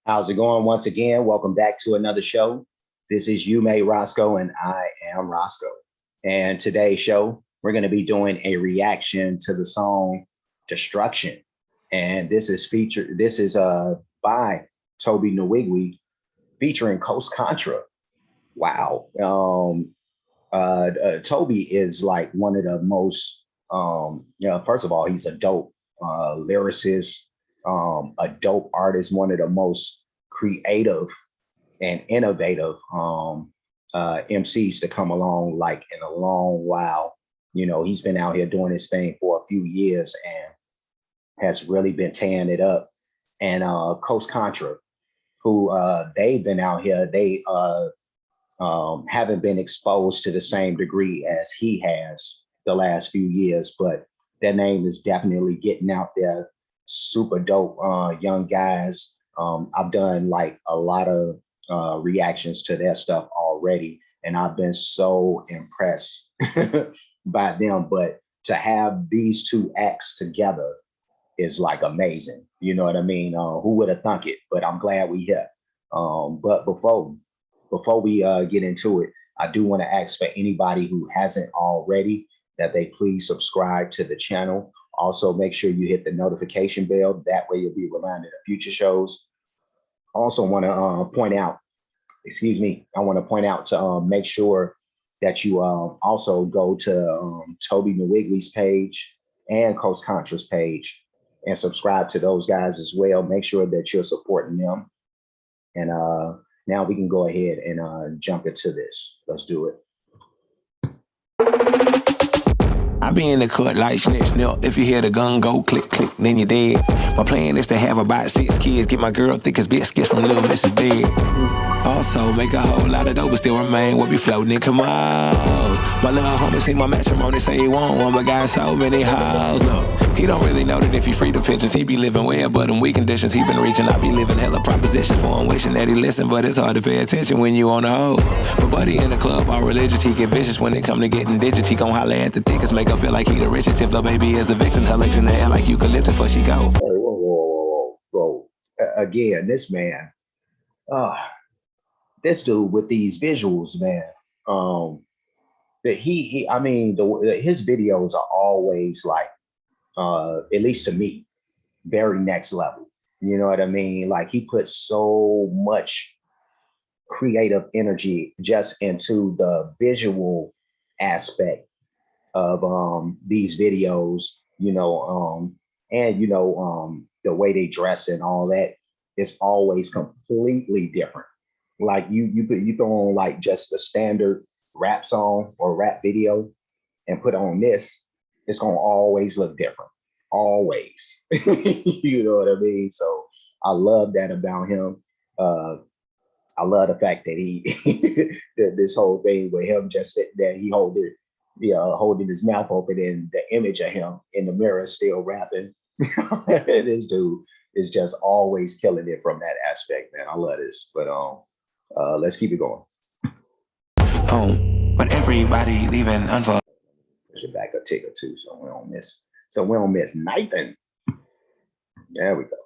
How's it going? Once again, welcome back to another show. This is You May Roscoe, and I am Roscoe. And today's show, we're going to be doing a reaction to the song Destruction. And this is by Tobe Nwigwe featuring Coast Contra. Wow. Toby is like one of the most, first of all, he's a dope lyricist, a dope artist, one of the most creative and innovative MCs to come along like in a long while. You know, he's been out here doing his thing for a few years and has really been tearing it up. And Coast Contra, who they've been out here, they haven't been exposed to the same degree as he has the last few years, but their name is definitely getting out there. Super dope young guys. I've done like a lot of reactions to their stuff already, and I've been so impressed by them. But to have these two acts together is like amazing. You know what I mean? Who would have thunk it? But I'm glad we here. But before we get into it, I do want to ask for anybody who hasn't already that they please subscribe to the channel. Also, make sure you hit the notification bell. That way you'll be reminded of future shows. Also want to point out, I want to point out to make sure that you also go to Tobe Nwigwe's page and Coast Contra's page and subscribe to those guys as well. Make sure that you're supporting them. And now we can go ahead and jump into this. Let's do it. I be in the cut like snitch, snip. If you hear the gun go click, click, then you're dead. My plan is to have about 6 kids. Get my girl thick as biscuits from Little Mrs. Bed. Also, make a whole lot of dough, but still remain what be floating in Camos. My little homie see my matrimony, say he want one, but got so many hoes. Look, he don't really know that if he free the pigeons, he be living well, but in weak conditions, he been reaching. I be living hella propositions for him, wishing that he listen, but it's hard to pay attention when you on the hose. But buddy in the club, all religious, he get vicious when it come to getting digits. He gon' holler at the thickest, make her feel like he the richest. If the baby is a vixen, her legs in the air like eucalyptus, before she go. Hey, whoa. Again, this man, this dude with these visuals, man. That I mean, his videos are always like, at least to me, very next level. You know what I mean? Like he puts so much creative energy just into the visual aspect of these videos, and the way they dress and all that is always completely different. Like you throw on like just the standard rap song or rap video and put on this, it's gonna always look different. Always. You know what I mean? So I love that about him. I love the fact that he this whole thing with him just sitting there, holding his mouth open, and the image of him in the mirror still rapping. This dude is just always killing it from that aspect, man. I love this. But let's keep it going. But everybody leaving unfor. Push it back a tick or two so we don't miss nothing. There we go.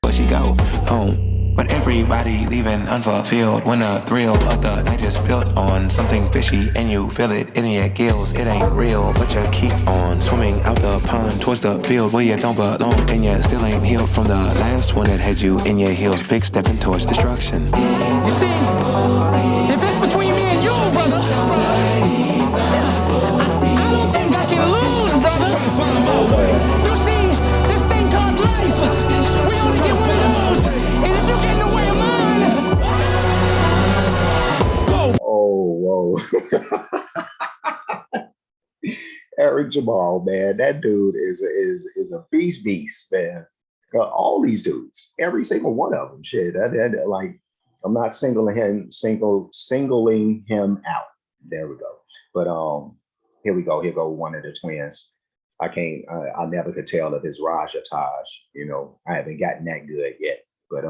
Where she go home. But everybody leaving unfulfilled when the thrill of the night is built on something fishy and you feel it in your gills. It ain't real, but you keep on swimming out the pond towards the field where you don't belong, and you still ain't healed from the last one that had you in your heels. Big stepping towards destruction. You see, if it's between me and you, brother, I don't think I can lose, brother. You see, this thing called life, we only get one of those, and if you get in the way of mine, go. Oh, whoa. Eric Jamal, man, that dude is a beast, man. All these dudes, every single one of them, shit. Like, I'm not singling him out. There we go. But here we go. Here go one of the twins. I never could tell if it's Raj or Taj. You know, I haven't gotten that good yet. But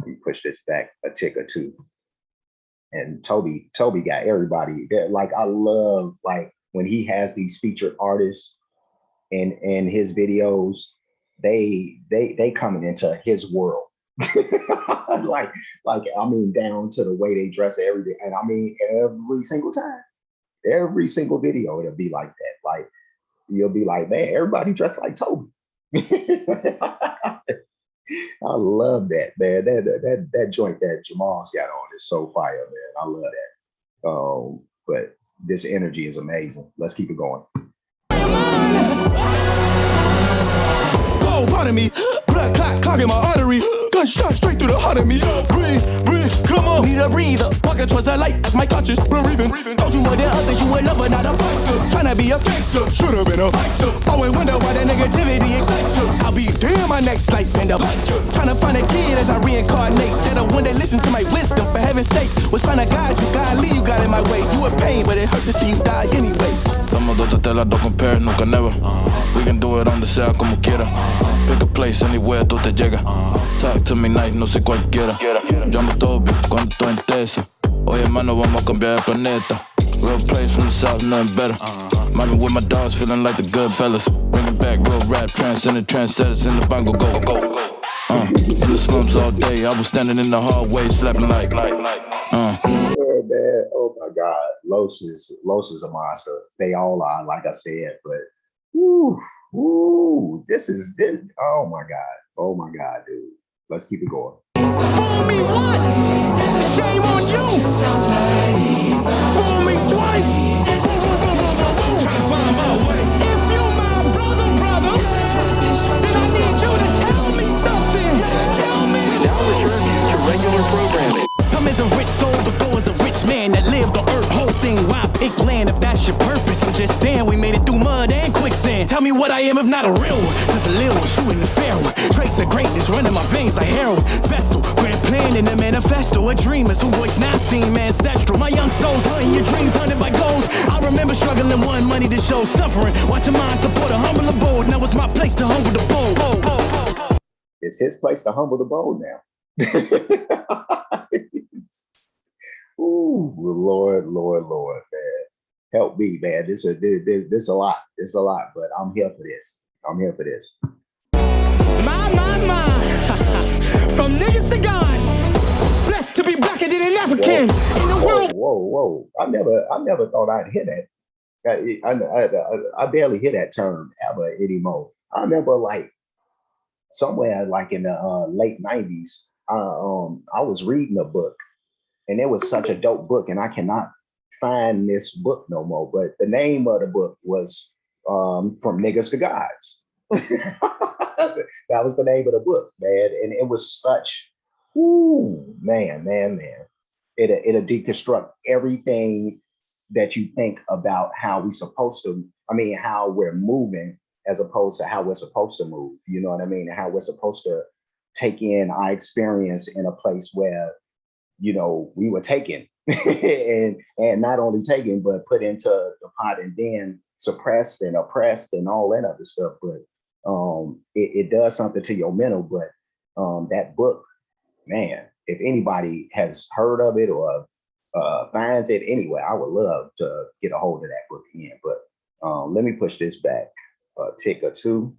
we push this back a tick or two. And Toby got everybody. Like, I love like when he has these featured artists in his videos. They coming into his world. like I mean, down to the way they dress every day, and I mean every single time, every single video, it'll be like that. Like you'll be like, man, everybody dressed like Tobe. I love that, man. That joint that Jamal's got on is so fire, man. I love that. But this energy is amazing. Let's keep it going. Oh, pardon me. Blood clot clogging my artery. Gunshot straight through the heart of me. Breathe, breathe, come on. Need a breather. Walking towards the light as my conscience breathing. Don't you more than others, you a lover, not a fighter. Tryna be a gangster, should've been a fighter. Always wonder why the negativity excites you. I'll be damn my next life end up. Tryna find a kid as I reincarnate. That one day listen to my wisdom, for heaven's sake. Was trying to guide you, godly, you got in my way. You a pain, but it hurt to see you die anyway. Somos dos telas, don't compare, nunca never. We can do it donde sea como quiera. Pick a place, anywhere tú te llegas. Talk to me nice, no sé cualquiera. Llamo Tobe cuando estoy en tesis. Oye, hermano, vamos a cambiar el planeta. Real place from the south, nothing better. Mommy with my dogs, feeling like the good fellas. Bringing back real rap, transcending trendsetters in the bongo go. In the slums all day, I was standing in the hallway, slapping like. Yeah, man. Oh my God, Los is a monster. They all are, like I said. But this. Oh my God, dude. Let's keep it going. Fool me once, shame on you. Fool me twice. Trying to find my way. If you my brother, then I need you to tell me something. Tell me. Now return to regular programming. Come as a rich soul, but go as a rich man that lived on earth. Whole thing, why pick land if that's your purpose? I'm just saying we made it through mud and quicksand. Tell me what I am if not a real one. Just a little one, shooting the fair one. Traits of greatness running my veins like heroin. Vessel, grand plan in the manifesto. A dreamers who voice not seen ancestral. My young souls hunting your dreams, hunted by goals. I remember struggling, one money to show suffering. Watch your mind support a humble abode. Now it's my place to humble the bold. It's his place to humble the bold now. Ooh, Lord, man. Help me, man. This a lot. It's a lot, but I'm here for this. My. From niggas to gods. Blessed to be blacker than an African in the world. Whoa. I never thought I'd hear that. I barely hear that term ever anymore. I remember like somewhere like in the late 90s, I was reading a book, and it was such a dope book, and I cannot find this book no more. But the name of the book was From Niggas to Gods. That was the name of the book, man. And it was such, man. It'll deconstruct everything that you think about how how we're moving as opposed to how we're supposed to move. You know what I mean? And how we're supposed to take in our experience in a place where, we were taken and not only taken, but put into the pot and then suppressed and oppressed and all that other stuff. But it does something to your mental. But that book, man, if anybody has heard of it or finds it anywhere, I would love to get a hold of that book again. But let me push this back a tick or two.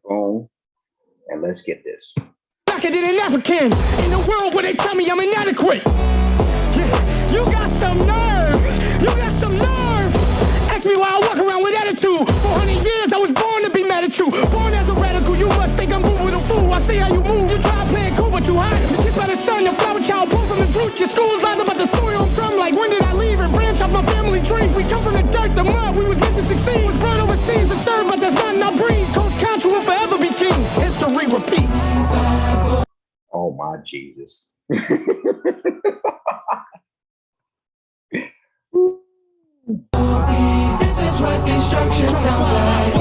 Boom. And let's get this. Blacker than an African in a world where they tell me I'm inadequate. Yeah, you got some nerve. Ask me why I walk around with attitude. 400 years I was born to be mad at you. Born as a radical, you must think I'm moving with a fool. I see how you move. You try playing cool, but you hide. Kissed by the sun, the flower child, pulled from his roots. Your school's lies about the soil I'm from. Like when did I leave and branch off my family tree? We come from the dirt, the mud. We was meant to succeed. Was brought overseas to serve, but that's not in our breed. Coach Contra will forever be kings. History repeats. Oh my Jesus. This is what destruction sounds like.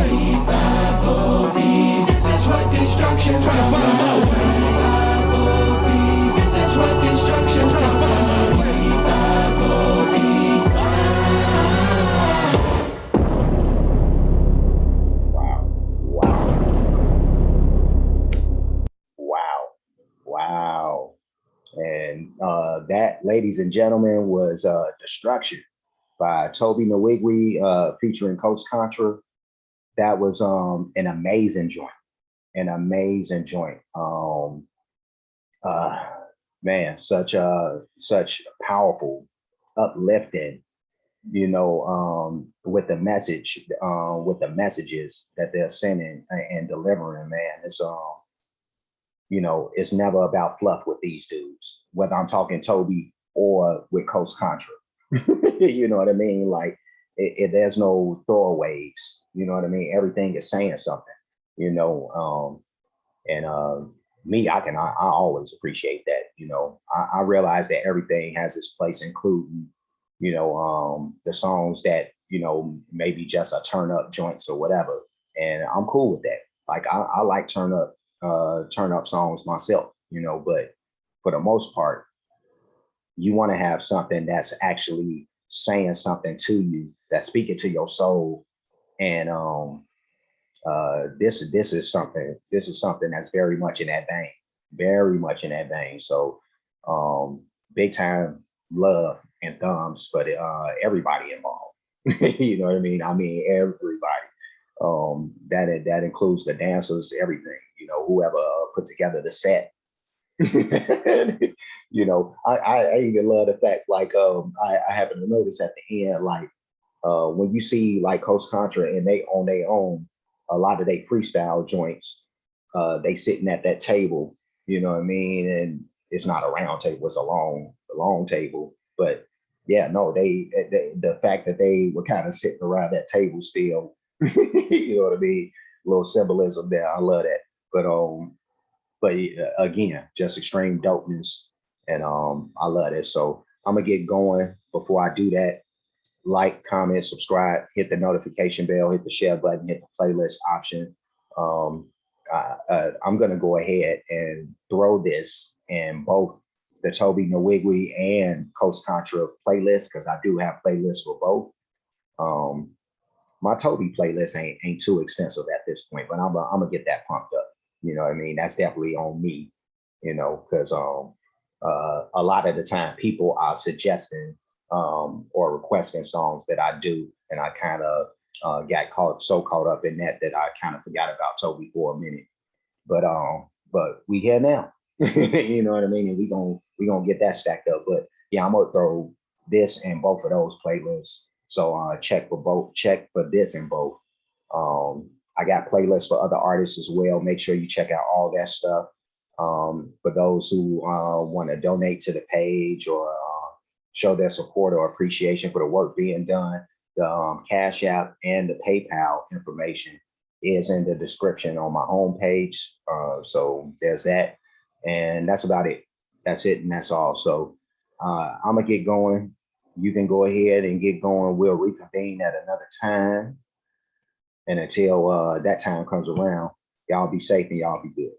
This is what destruction sounds like. This is what destruction sounds like. Wow. And that, ladies and gentlemen, was Destruction by Tobe Nwigwe featuring Coach Contra. That was an amazing joint. an amazing joint. Man, such powerful, uplifting, with the message, with the messages that they're sending and delivering, man. It's never about fluff with these dudes, whether I'm talking Tobe or with Coach Contra. You know what I mean? Like, there's no throwaways. You know what I mean? Everything is saying something. And me, I always appreciate that. I realize that everything has its place, including the songs that maybe just a turn up joints or whatever, and I'm cool with that. Like, I like turn up songs myself, but for the most part, you want to have something that's actually saying something to you, that's speaking to your soul. And this is something that's very much in that vein, very much in that vein. So big time love and thumbs, but everybody involved. You know what I mean? I mean, everybody. That includes the dancers, everything. Whoever put together the set. I even love the fact, like, I happen to notice at the end, like, when you see like Coach Contra and they on their own, a lot of they freestyle joints, they sitting at that table, you know what I mean? And it's not a round table, it's a long table. But yeah, no, the fact that they were kind of sitting around that table still, you know what I mean? A little symbolism there. I love that. But again, just extreme dopeness. And I love it. So I'm gonna get going. Before I do that, like, comment, subscribe, hit the notification bell, hit the share button, hit the playlist option. I'm going to go ahead and throw this in both the Tobe Nwigwe and Coach Contra playlist, because I do have playlists for both. My Tobe playlist ain't too extensive at this point, but I'm gonna get that pumped up. You know what I mean? That's definitely on me, because a lot of the time people are suggesting or requesting songs that I do, and I kind of got caught up in that I kind of forgot about Tobe for a minute. But we here now. You know what I mean? And we gonna get that stacked up. But yeah, I'm gonna throw this in both of those playlists. So check for this in both. I got playlists for other artists as well. Make sure you check out all that stuff. For those who want to donate to the page or show their support or appreciation for the work being done, the Cash App and the PayPal information is in the description on my homepage. So there's that. And that's about it. That's it, and that's all. So I'm going to get going. You can go ahead and get going. We'll reconvene at another time. And until that time comes around, y'all be safe and y'all be good.